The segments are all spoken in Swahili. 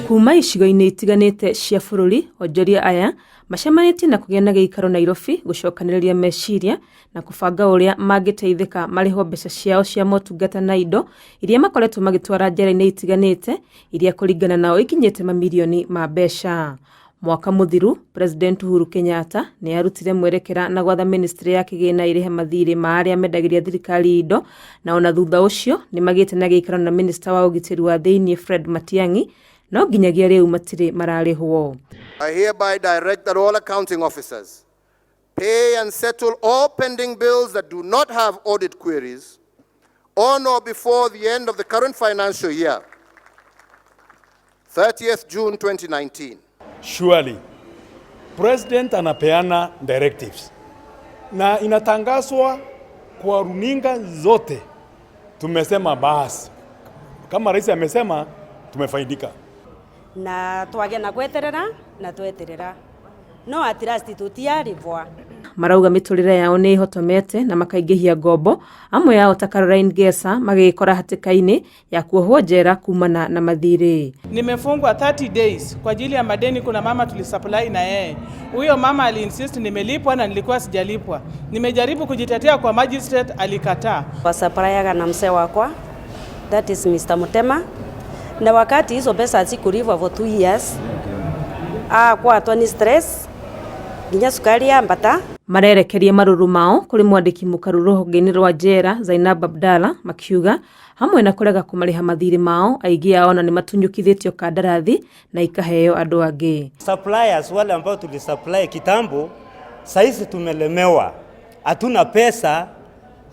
kuuma icigo-inĩ itiganĩte cia bũrũri, Onjoria aya macemanĩtie na kũgĩa na gĩikaro Nairobi gũcokanĩrĩria meciria na kũbanga ũrĩa mangĩteithĩka marihwo mbeca ciao cia motungata na indo iria makoretwo magĩtwara njera-inĩ itiganĩte iria kũringana nao ikinyĩte mamirioni ma mbeca. Mwaka mũthiru, President Uhuru Kenyatta nĩ arutire mwerekera na gwatha ministry ya kĩgĩna irihe mathiri ma aria mendagiria thirikari indo, na ona thutha ũcio nĩ magĩte na gĩikaro na minister wa ũgitĩri wa thĩinĩ Fred Matiang'i, no nginyagia rĩu matirĩ mararĩhwo. I hereby direct that all accounting officers pay and settle all pending bills that do not have audit queries on or before the end of the current financial year, 30th June 2019. Surely, President anapeana directives na inatangazwa kwa runinga zote. Tumesema basi, kama rais amesema tumefaidika. Na twagena gweterera na tweterera no atirasti tutiarivwa. Marauga miturire yao nĩ ihotomete na makaingĩhia ngombo, amwe yao ta Caroline Gesa magĩkora hatĩka-inĩ ya kuohwo njera kuumana na mathiri. Nimefungwa 30 days kwa ajili ya madeni. Kuna mama tulisupply na yeye, huyo mama aliinsist nimelipwa na nilikuwa sijalipwa. Nimejaribu kujitetea kwa magistrate, alikataa. Wasupplyaga na mse wakwa, that is Mr. Mutema, na wakati hizo pesa zikulipwa for 2 years kwa atoni stress nginya sukari ambata. Marerekeria maruru mao kuri mwandiki mũkaru ruhonge-inĩ rwa njera Zainab Abdalla akiuga hamwe na kũrega kũmarĩha mathiri mao, aingĩ ao na nĩ matunyũkithĩtio kandarathi na ikaheo andũ angĩ. Suppliers wale ambao tulisupply kitambo saizi tumelemewa, hatuna pesa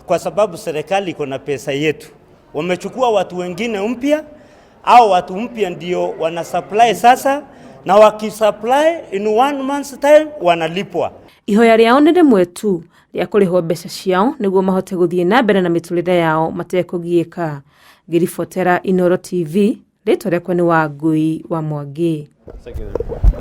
kwa sababu serikali iko na pesa yetu. Wamechukua watu wengine mpya, au watu mpya ndio wana supply sasa, na wakisupply in 1 month's time wanalipwa. Ihoya rĩao nĩ rĩmwe tu rĩa kũrĩhwo mbeca ciao nĩguo mahote gũthiĩ na mbere na miturire yao matekũgiĩka. Ngĩribotera Inooro TV, rĩtwa rĩakwa nĩ Wangui wa Mwangi.